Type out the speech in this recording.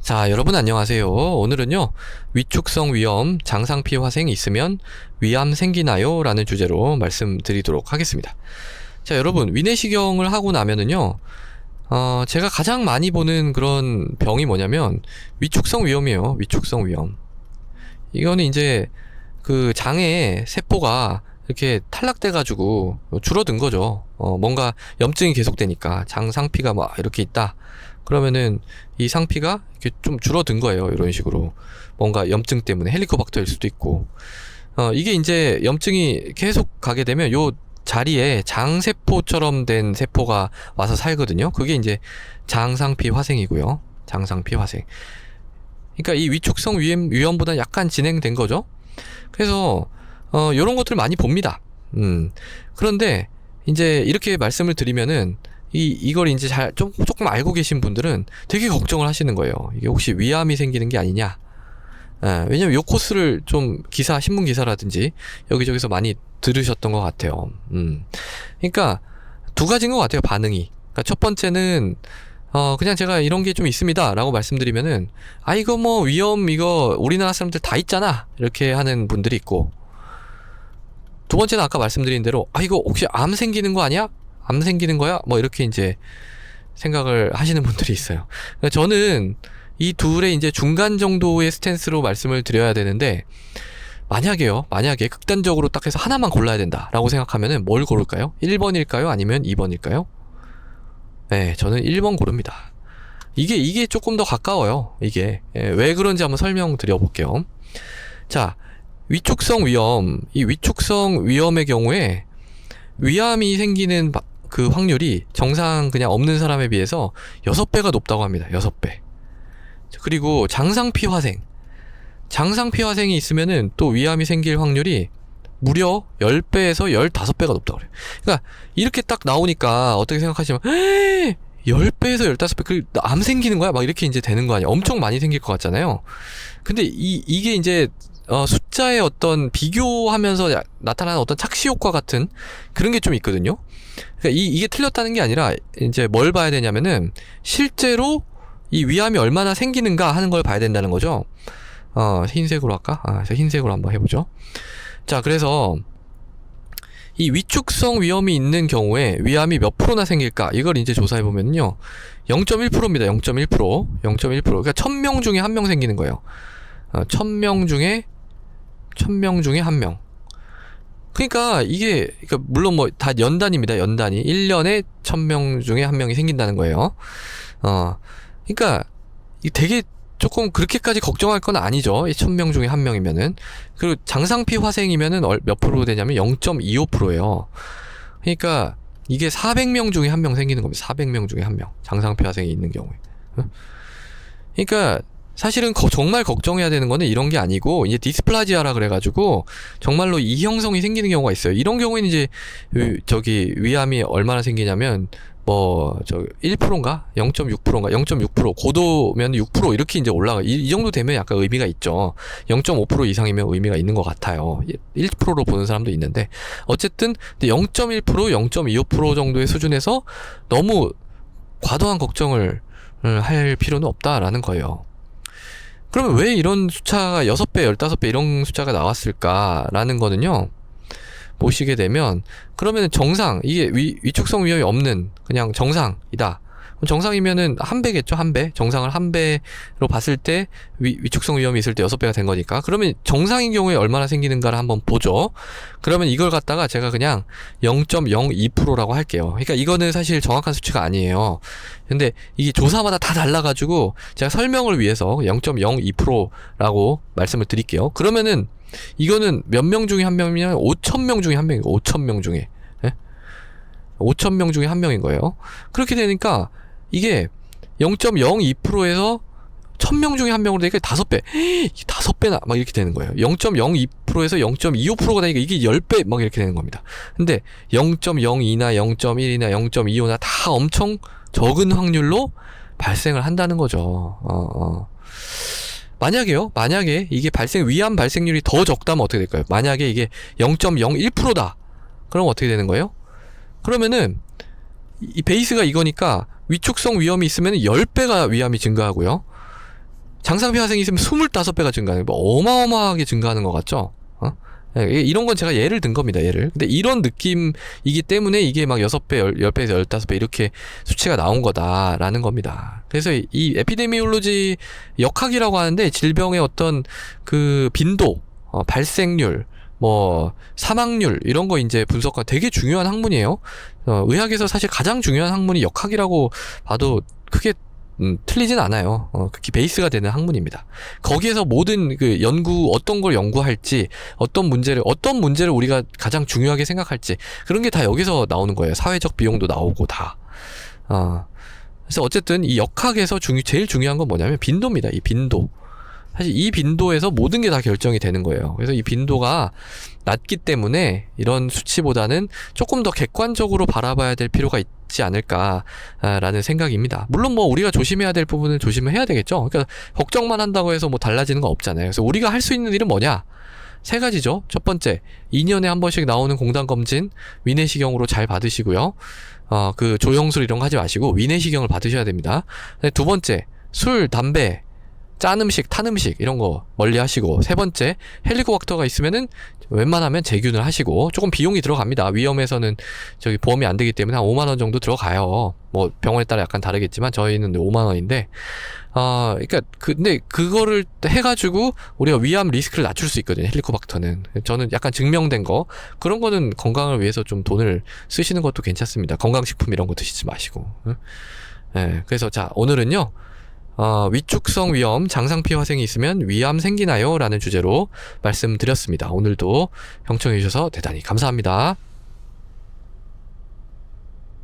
자, 여러분 안녕하세요. 오늘은요, 위축성 위염, 장상피 화생이 있으면 위암 생기나요? 라는 주제로 말씀드리도록 하겠습니다. 자, 여러분, 위내시경을 하고 나면은요, 제가 가장 많이 보는 그런 병이 뭐냐면, 위축성 위염이에요. 위축성 위염. 이거는 이제, 그 장에 세포가 이렇게 탈락돼가지고 줄어든 거죠. 뭔가 염증이 계속되니까, 장상피가 막 이렇게 있다. 그러면은 이 상피가 이렇게 좀 줄어든 거예요. 이런 식으로 뭔가 염증 때문에 헬리코박터일 수도 있고, 이게 이제 염증이 계속 가게 되면 요 자리에 장세포처럼 된 세포가 와서 살거든요. 그게 이제 장상피 화생이고요. 장상피 화생. 그러니까 이 위축성 위염보다 약간 진행된 거죠. 그래서 요런 것들 많이 봅니다. 그런데 이제 이렇게 말씀을 드리면은 이걸 이제 조금 알고 계신 분들은 되게 걱정을 하시는 거예요. 이게 혹시 위암이 생기는 게 아니냐. 왜냐면 요 코스를 좀 신문 기사라든지 여기저기서 많이 들으셨던 것 같아요. 그러니까 두 가지인 것 같아요, 반응이. 그러니까 첫 번째는, 그냥 제가 이런 게 좀 있습니다 라고 말씀드리면은, 이거 뭐 위험, 이거 우리나라 사람들 다 있잖아. 이렇게 하는 분들이 있고, 두 번째는 아까 말씀드린 대로, 이거 혹시 암 생기는 거 아니야? 암 생기는 거야? 뭐 이렇게 이제 생각을 하시는 분들이 있어요. 그러니까 저는 이 둘의 이제 중간 정도의 스탠스로 말씀을 드려야 되는데, 만약에 극단적으로 딱 해서 하나만 골라야 된다라고 생각하면은 뭘 고를까요? 1번일까요? 아니면 2번일까요? 네, 저는 1번 고릅니다. 이게 조금 더 가까워요. 이게 왜 그런지 한번 설명드려 볼게요. 자, 위축성 위염, 이 위축성 위염의 경우에 위암이 생기는 그 확률이 정상 그냥 없는 사람에 비해서 6배가 높다고 합니다. 6배. 그리고 장상피 화생이 있으면은 또 위암이 생길 확률이 무려 10배에서 15배가 높다고 그래요. 그러니까 이렇게 딱 나오니까 어떻게 생각하시면 10배에서 15배 암 생기는 거야? 막 이렇게 이제 되는 거 아니야? 엄청 많이 생길 것 같잖아요. 근데 이게 이제 숫자의 어떤 비교하면서 나타나는 어떤 착시 효과 같은 그런 게 좀 있거든요. 그러니까 이게 틀렸다는 게 아니라 이제 뭘 봐야 되냐면은 실제로 이 위암이 얼마나 생기는가 하는 걸 봐야 된다는 거죠. 흰색으로 할까? 흰색으로 한번 해보죠. 자, 그래서 이 위축성 위염이 있는 경우에 위암이 몇 프로나 생길까? 이걸 이제 조사해보면요. 0.1%입니다. 0.1%. 그러니까 1000명 중에 1명 생기는 거예요. 1000명 중에 1명. 그러니까 이게, 물론 뭐 다 연단입니다. 연단이. 1년에 1000명 중에 1명이 생긴다는 거예요. 그러니까 이게 되게 조금 그렇게까지 걱정할 건 아니죠. 1000명 중에 1명이면은. 그리고 장상피 화생이면은 몇 프로 되냐면 0.25%예요. 그러니까 이게 400명 중에 1명 생기는 겁니다. 400명 중에 1명. 장상피 화생이 있는 경우에. 그러니까 사실은 정말 걱정해야 되는 거는 이런 게 아니고, 이제 디스플라지아라 그래가지고 정말로 이형성이 생기는 경우가 있어요. 이런 경우에는 이제 위암이 얼마나 생기냐면 1%인가? 0.6%인가? 0.6%. 고도면 6% 이렇게 이제 올라가. 이 정도 되면 약간 의미가 있죠. 0.5% 이상이면 의미가 있는 것 같아요. 1%로 보는 사람도 있는데. 어쨌든, 0.1%, 0.25% 정도의 수준에서 너무 과도한 걱정을 할 필요는 없다라는 거예요. 그러면 왜 이런 숫자가 6배, 15배 이런 숫자가 나왔을까라는 거는요. 보시게 되면, 그러면은 이게 위축성 위험이 없는 그냥 정상이다. 정상이면은 1배겠죠, 1배. 정상을 1배로 봤을 때 위축성 위험이 있을 때 6배가 된 거니까. 그러면 정상인 경우에 얼마나 생기는가를 한번 보죠. 그러면 이걸 갖다가 제가 그냥 0.02%라고 할게요. 그러니까 이거는 사실 정확한 수치가 아니에요. 근데 이게 조사마다 다 달라가지고 제가 설명을 위해서 0.02%라고 말씀을 드릴게요. 그러면은 이거는 몇 명 중에 1명이냐면 5,000명 중에 1명이고, 5,000명 중에. 5,000명 중에 1명인 거예요. 그렇게 되니까 이게 0.02%에서 1,000명 중에 1명으로 되니까 5배. 5배나 막 이렇게 되는 거예요. 0.02%에서 0.25%가 되니까 이게 10배 막 이렇게 되는 겁니다. 근데 0.02나 0.1이나 0.25나 다 엄청 적은 확률로 발생을 한다는 거죠. 만약에 이게 위암 발생률이 더 적다면 어떻게 될까요? 만약에 이게 0.01%다. 그럼 어떻게 되는 거예요? 그러면은 이 베이스가 이거니까 위축성 위험이 있으면 10배가 위암이 증가하고요. 장상피 화생이 있으면 25배가 증가하는, 뭐 어마어마하게 증가하는 것 같죠? 이런 건 제가 예를 든 겁니다, 예를. 근데 이런 느낌이기 때문에 이게 막 6배, 10배에서 15배 이렇게 수치가 나온 거다라는 겁니다. 그래서 이 에피데미올로지 역학이라고 하는데 질병의 어떤 그 빈도, 발생률, 뭐 사망률 이런 거 이제 분석과 되게 중요한 학문이에요. 의학에서 사실 가장 중요한 학문이 역학이라고 봐도 크게 틀리진 않아요. 그게 베이스가 되는 학문입니다. 거기에서 모든 그 어떤 걸 연구할지, 어떤 문제를 우리가 가장 중요하게 생각할지, 그런 게 다 여기서 나오는 거예요. 사회적 비용도 나오고 다. 그래서 어쨌든 이 역학에서 제일 중요한 건 뭐냐면 빈도입니다. 이 빈도. 사실 이 빈도에서 모든 게 다 결정이 되는 거예요. 그래서 이 빈도가 낮기 때문에 이런 수치보다는 조금 더 객관적으로 바라봐야 될 필요가 있지 않을까라는 생각입니다. 물론 뭐 우리가 조심해야 될 부분은 조심을 해야 되겠죠. 그러니까 걱정만 한다고 해서 뭐 달라지는 건 없잖아요. 그래서 우리가 할 수 있는 일은 뭐냐? 3가지죠. 첫 번째, 2년에 한 번씩 나오는 공단검진 위내시경으로 잘 받으시고요. 그 조영술 이런 거 하지 마시고 위내시경을 받으셔야 됩니다. 두 번째, 술, 담배, 짠 음식, 탄 음식 이런 거 멀리 하시고, 3번째, 헬리코박터가 있으면은 웬만하면 제균을 하시고, 조금 비용이 들어갑니다. 위험에서는 보험이 안 되기 때문에 한 5만 원 정도 들어가요. 뭐 병원에 따라 약간 다르겠지만 저희는 5만 원인데, 그러니까 근데 그거를 해가지고 우리가 위암 리스크를 낮출 수 있거든요. 헬리코박터는 저는 약간 증명된 거, 그런 거는 건강을 위해서 좀 돈을 쓰시는 것도 괜찮습니다. 건강식품 이런 거 드시지 마시고. 네, 그래서 자, 오늘은요. 위축성 위염, 장상피 화생이 있으면 위암 생기나요? 라는 주제로 말씀드렸습니다. 오늘도 경청해 주셔서 대단히 감사합니다.